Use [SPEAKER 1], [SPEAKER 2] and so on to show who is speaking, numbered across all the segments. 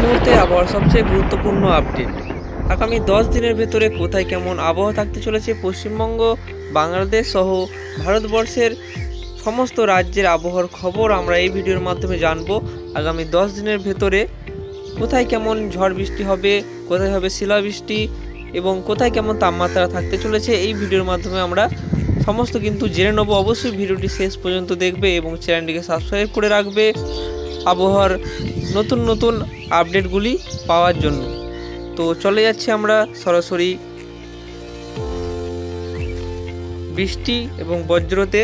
[SPEAKER 1] মুহূর্তে আবহাওয়ার সবচেয়ে গুরুত্বপূর্ণ আপডেট। আগামী 10 দিনের ভেতরে কোথায় কেমন আবহাওয়া থাকতে চলেছে পশ্চিমবঙ্গ, বাংলাদেশ সহ ভারতবর্ষের সমস্ত রাজ্যের আবহাওয়ার খবর আমরা এই ভিডিওর মাধ্যমে জানবো। আগামী 10 দিনের ভেতরে কোথায় কেমন ঝড় বৃষ্টি হবে, কোথায় হবে শিলাবৃষ্টি এবং কোথায় কেমন তাপমাত্রা থাকতে চলেছে এই ভিডিওর মাধ্যমে আমরা সমস্ত কিন্তু জেনে নেব। অবশ্যই ভিডিওটি শেষ পর্যন্ত দেখবে এবং চ্যানেলটিকে সাবস্ক্রাইব করে রাখবে আবহাওয়ার নতুন নতুন আপডেটগুলি পাওয়ার জন্য। তো চলে যাচ্ছি আমরা সরাসরি বৃষ্টি এবং বজ্রতে।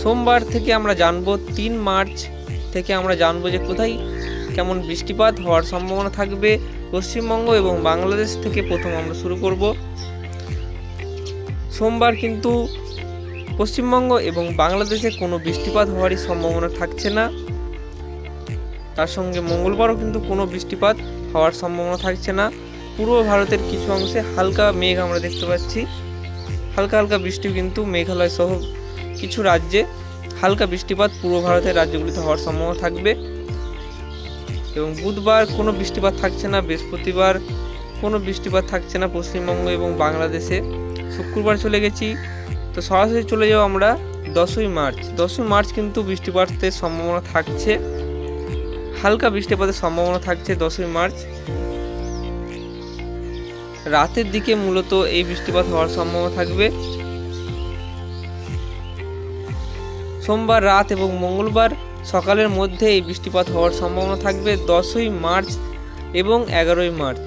[SPEAKER 1] সোমবার থেকে আমরা জানবো, 3 মার্চ থেকে আমরা জানবো যে কোথায় কেমন বৃষ্টিপাত হওয়ার সম্ভাবনা থাকবে পশ্চিমবঙ্গ এবং বাংলাদেশ থেকে। প্রথম আমরা শুরু করব। সোমবার কিন্তু পশ্চিমবঙ্গ এবং বাংলাদেশে কোনো বৃষ্টিপাত হওয়ারই সম্ভাবনা থাকছে না। তার সঙ্গে মঙ্গলবারও কিন্তু কোনো বৃষ্টিপাত হওয়ার সম্ভাবনা থাকছে না। পূর্ব ভারতের কিছু অংশে হালকা মেঘ আমরা দেখতে পাচ্ছি। হালকা হালকা বৃষ্টি কিন্তু মেঘালয় সহ কিছু রাজ্যে হালকা বৃষ্টিপাত পূর্ব ভারতের রাজ্যগুলিতে হওয়ার সম্ভাবনা থাকবে। এবং বুধবার কোনো বৃষ্টিপাত থাকছে না। বৃহস্পতিবার কোনো বৃষ্টিপাত থাকছে না পশ্চিমবঙ্গ এবং বাংলাদেশে। শুক্রবার চলে গেছি, তো সরাসরি চলে যাও আমরা 10ই মার্চ। 10ই মার্চ কিন্তু বৃষ্টিপাতের সম্ভাবনা থাকছে, হালকা বৃষ্টিপাতের সম্ভাবনা থাকছে 10ই মার্চ। রাতের দিকে মূলত এই বৃষ্টিপাত হওয়ার সম্ভাবনা থাকবে। সোমবার রাত এবং মঙ্গলবার সকালের মধ্যে এই বৃষ্টিপাত হওয়ার সম্ভাবনা থাকবে 10ই মার্চ এবং 11ই মার্চ।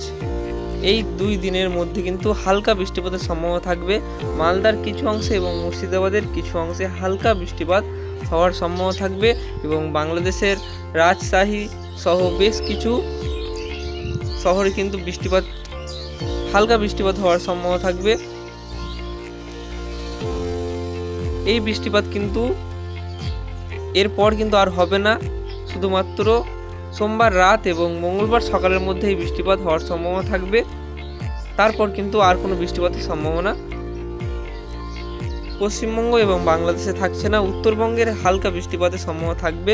[SPEAKER 1] এই 2 দিনের মধ্যে কিন্তু হালকা বৃষ্টিপাতের সম্ভাবনা থাকবে। মালদার কিছু অংশে এবং মুর্শিদাবাদের কিছু অংশে হালকা বৃষ্টিপাত হওয়ার সম্ভাবনা থাকবে এবং বাংলাদেশের রাজশাহী সহ বেশ কিছু শহরে কিন্তু হালকা বৃষ্টিপাত হওয়ার সম্ভাবনা থাকবে। এই বৃষ্টিপাত কিন্তু এরপর কিন্তু আর হবে না, শুধুমাত্র সোমবার রাত এবং মঙ্গলবার সকালের মধ্যে এই বৃষ্টিপাত হওয়ার সম্ভাবনা থাকবে। তারপর কিন্তু আর কোনো বৃষ্টিপাতের সম্ভাবনা পশ্চিমবঙ্গ এবং বাংলাদেশে থাকছে না। উত্তরবঙ্গের হালকা বৃষ্টিপাতের সম্ভাবনা থাকবে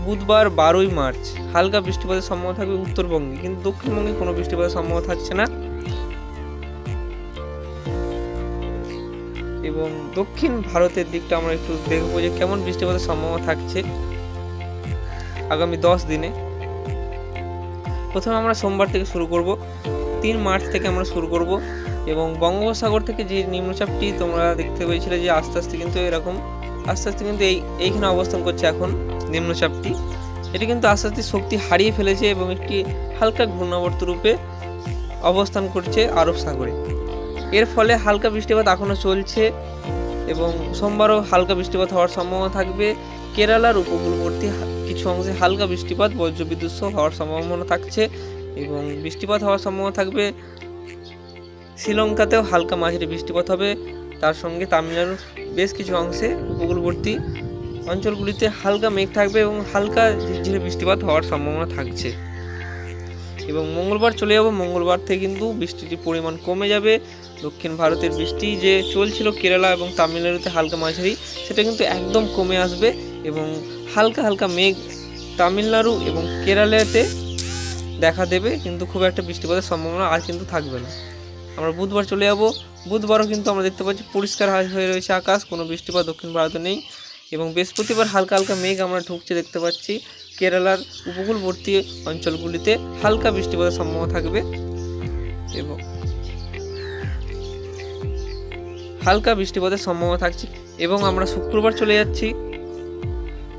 [SPEAKER 1] বুধবার 12ই মার্চ। হালকা বৃষ্টিপাতের সম্ভাবনা থাকবে উত্তরবঙ্গে, কিন্তু দক্ষিণবঙ্গে কোনো বৃষ্টিপাতের সম্ভাবনা থাকছে না। এবং দক্ষিণ ভারতের দিকটা আমরা একটু দেখবো যে কেমন বৃষ্টিপাতের সম্ভাবনা থাকছে আগামী 10 দিনে। প্রথমে আমরা সোমবার থেকে শুরু করব। 3 মার্চ থেকে আমরা শুরু করব এবং বঙ্গোপসাগর থেকে যে নিম্নচাপটি তোমরা দেখতে পেয়েছিলে যে আস্তে আস্তে কিন্তু এইখানে অবস্থান করছে এখন নিম্নচাপটি। এটি কিন্তু আস্তে আস্তে শক্তি হারিয়ে ফেলেছে এবং একটি হালকা ঘূর্ণাবর্ত রূপে অবস্থান করছে আরব সাগরে। এর ফলে হালকা বৃষ্টিপাত এখনও চলছে এবং সোমবারও হালকা বৃষ্টিপাত হওয়ার সম্ভাবনা থাকবে। কেরালার উপকূলবর্তী কিছু অংশে হালকা বৃষ্টিপাত বজ্রবিদ্যুৎ সহ হওয়ার সম্ভাবনা থাকছে এবং বৃষ্টিপাত হওয়ার সম্ভাবনা থাকবে। শ্রীলঙ্কাতেও হালকা মাঝারি বৃষ্টিপাত হবে। তার সঙ্গে তামিলনাড়ুর বেশ কিছু অংশে উপকূলবর্তী অঞ্চলগুলিতে হালকা মেঘ থাকবে এবং হালকা ঝিরঝিরে বৃষ্টিপাত হওয়ার সম্ভাবনা থাকছে। এবং মঙ্গলবার চলে যাব। মঙ্গলবার থেকে কিন্তু বৃষ্টির পরিমাণ কমে যাবে। দক্ষিণ ভারতের বৃষ্টি যে চলছিল কেরালা এবং তামিলনাড়ুতে হালকা মাঝারি, সেটা কিন্তু একদম কমে আসবে এবং হালকা হালকা মেঘ তামিলনাড়ু এবং কেরালাতে দেখা দেবে, কিন্তু খুব একটা বৃষ্টিপাতের সম্ভাবনা আর কিন্তু থাকবে না। আমরা বুধবার চলে যাব। বুধবারও কিন্তু আমরা দেখতে পাচ্ছি পরিষ্কার হয়ে রয়েছে আকাশ, কোনো বৃষ্টিপাত দক্ষিণ ভারতে নেই। এবং বৃহস্পতিবার হালকা হালকা মেঘ আমরা ঢুকছে দেখতে পাচ্ছি। কেরালার উপকূলবর্তী অঞ্চলগুলিতে হালকা বৃষ্টিপাতের সম্ভাবনা থাকবে এবং হালকা বৃষ্টিপাতের সম্ভাবনা থাকছে। এবং আমরা শুক্রবার চলে যাচ্ছি।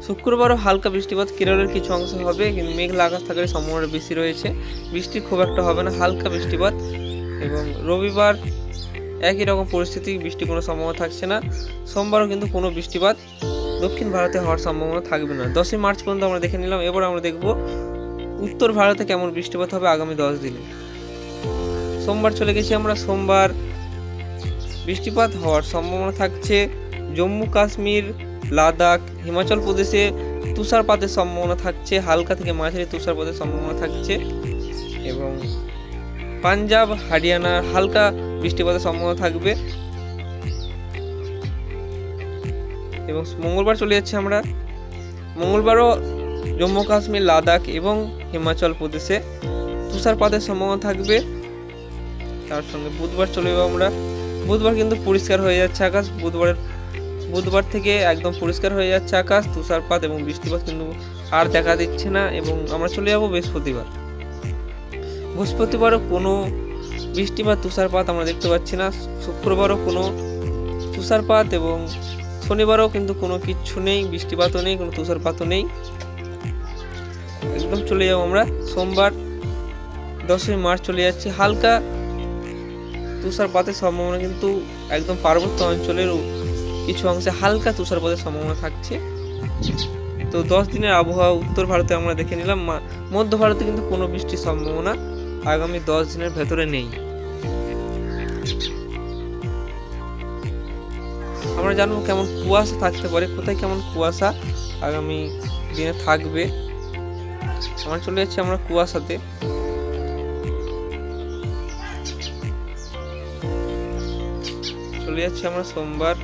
[SPEAKER 1] শুক্রবারও হালকা বৃষ্টিপাত কেরলের কিছু অংশ হবে, কিন্তু মেঘলা আকাশ থাকার সম্ভাবনা বেশি রয়েছে। বৃষ্টি খুব একটা হবে না, হালকা বৃষ্টিপাত। এবং রবিবার একই রকম পরিস্থিতি, বৃষ্টি কোনো সম্ভাবনা থাকছে না। সোমবারও কিন্তু কোনো বৃষ্টিপাত দক্ষিণ ভারতে হওয়ার সম্ভাবনা থাকবে না। 10ই মার্চ পর্যন্ত আমরা দেখে নিলাম। এবার আমরা দেখব উত্তর ভারতে কেমন বৃষ্টিপাত হবে আগামী 10 দিনে। সোমবার চলে গেছি আমরা। সোমবার বৃষ্টিপাত হওয়ার সম্ভাবনা থাকছে জম্মু কাশ্মীর, লাদাখ, হিমাচল প্রদেশে তুষারপাতের সম্ভাবনা থাকছে, হালকা থেকে মাঝারি তুষারপাতের সম্ভাবনা থাকছে। এবং পাঞ্জাব, হরিয়ানার হালকা বৃষ্টিপাতের সম্ভাবনা থাকবে। এবং মঙ্গলবার চলে যাচ্ছে আমরা। মঙ্গলবারও জম্মু কাশ্মীর, লাদাখ এবং হিমাচল প্রদেশে তুষারপাতের সম্ভাবনা থাকবে। তার সঙ্গে বুধবার চলে যাবো আমরা। বুধবার কিন্তু পরিষ্কার হয়ে যাচ্ছে আকাশ, বুধবার থেকে একদম পরিষ্কার হয়ে যাচ্ছে আকাশ, তুষারপাত এবং বৃষ্টিপাত কিন্তু আর দেখা দিচ্ছে না। এবং আমরা চলে যাব বৃহস্পতিবারও কোনো বৃষ্টি বা তুষারপাত আমরা দেখতে পাচ্ছি না। শুক্রবারও কোনো তুষারপাত এবং শনিবারও কিন্তু কোনো কিচ্ছু নেই, বৃষ্টিপাতও নেই, কোনো তুষারপাতও নেই। একদম চলে যাবো আমরা সোমবার 10ই মার্চ চলে যাচ্ছে। হালকা তুষারপাতের সম্ভাবনা কিন্তু একদম পার্বত্য অঞ্চলের কিছু অংশে হালকা তুষারপাতের সম্ভাবনা থাকছে। তো 10 দিনের আবহাওয়া উত্তর ভারতে আমরা দেখে নিলাম। মধ্য ভারতে কিন্তু কোনো বৃষ্টির সম্ভাবনা আগামী 10 দিনের ভেতরে নেই। আমরা জানবো কেমন কুয়াশা থাকতে পারে, কোথায় কেমন কুয়াশা আগামী দিনে থাকবে। আমরা চলে যাচ্ছি আমরা কুয়াশাতে। চলে যাচ্ছি আমরা সোমবার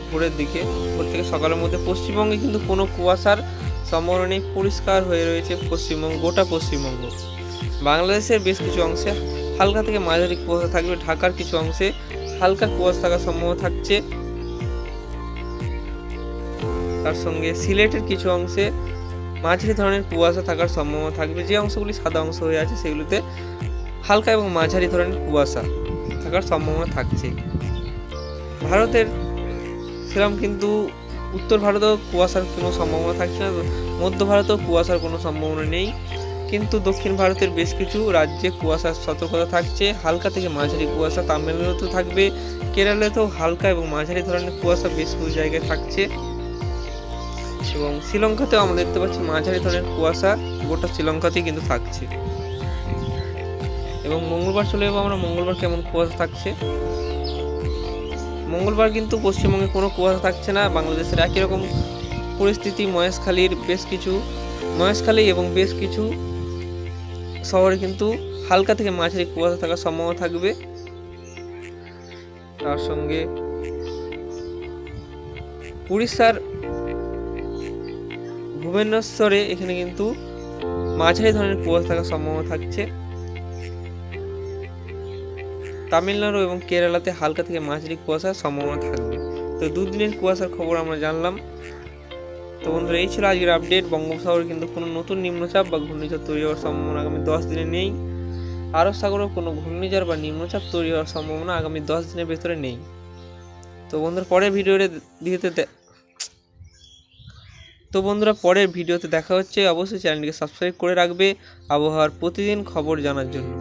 [SPEAKER 1] ভোরের দিকে, ভোর থেকে সকালের মধ্যে। পশ্চিমবঙ্গে কিন্তু কোনো কুয়াশার সম্ভাবনা নেই, পরিষ্কার হয়ে রয়েছে গোটা পশ্চিমবঙ্গ। বাংলাদেশের বেশ কিছু অংশে হালকা থেকে মাঝারি কুয়াশা থাকবে, ঢাকার কিছু অংশে হালকা কুয়াশা থাকার সম্ভাবনা থাকছে। তার সঙ্গে সিলেটের কিছু অংশে মাঝারি ধরনের কুয়াশা থাকার সম্ভাবনা থাকবে। যে অংশগুলি সাদা অংশ হয়ে আছে সেগুলিতে হালকা এবং মাঝারি ধরনের কুয়াশা থাকার সম্ভাবনা থাকছে। ভারতের সেরকম কিন্তু উত্তর ভারতেও কুয়াশার কোনো সম্ভাবনা থাকছে না, মধ্য ভারতেও কুয়াশার কোনো সম্ভাবনা নেই। কিন্তু দক্ষিণ ভারতের বেশ কিছু রাজ্যে কুয়াশার সতর্কতা থাকছে, হালকা থেকে মাঝারি কুয়াশা। তামিলনাড়ুতেও থাকবে, কেরালাতেও হালকা এবং মাঝারি ধরনের কুয়াশা বেশ কিছু জায়গায় থাকছে। এবং শ্রীলঙ্কাতেও আমরা দেখতে পাচ্ছি মাঝারি ধরনের কুয়াশা গোটা শ্রীলঙ্কাতেই কিন্তু থাকছে। এবং মঙ্গলবার চলে যাবো আমরা। মঙ্গলবার কেমন কুয়াশা থাকছে। মঙ্গলবার কিন্তু পশ্চিমবঙ্গে কোনো কুয়াশা থাকছে না। বাংলাদেশের একই রকম পরিস্থিতি। মহেশখালী এবং বেশ কিছু শহরে কিন্তু হালকা থেকে মাঝারি কুয়াশা থাকার সম্ভাবনা থাকবে। তার সঙ্গে উড়িষ্যার ভুবনেশ্বরে এখানে কিন্তু মাঝারি ধরনের কুয়াশা থাকার সম্ভাবনা থাকছে। তামিলনাড়ু এবং কেরালাতে হালকা থেকে মাঝারি কুয়াশার সম্ভাবনা থাকবে। তো দুদিনের কুয়াশার খবর আমরা জানলাম। তো বন্ধুরা, এই ছিল আজকের আপডেট। বঙ্গোপসাগরে কিন্তু কোনো নতুন নিম্নচাপ বা ঘূর্ণিঝড় তৈরি হওয়ার সম্ভাবনা আগামী 10 দিনে নেই। আরব সাগরেও কোনো ঘূর্ণিঝড় বা নিম্নচাপ তৈরি হওয়ার সম্ভাবনা আগামী 10 দিনের ভেতরে নেই। তো বন্ধুরা, পরের ভিডিওতে দেখা হচ্ছে। অবশ্যই চ্যানেলটিকে সাবস্ক্রাইব করে রাখবে আবহাওয়ার প্রতিদিন খবর জানার জন্য।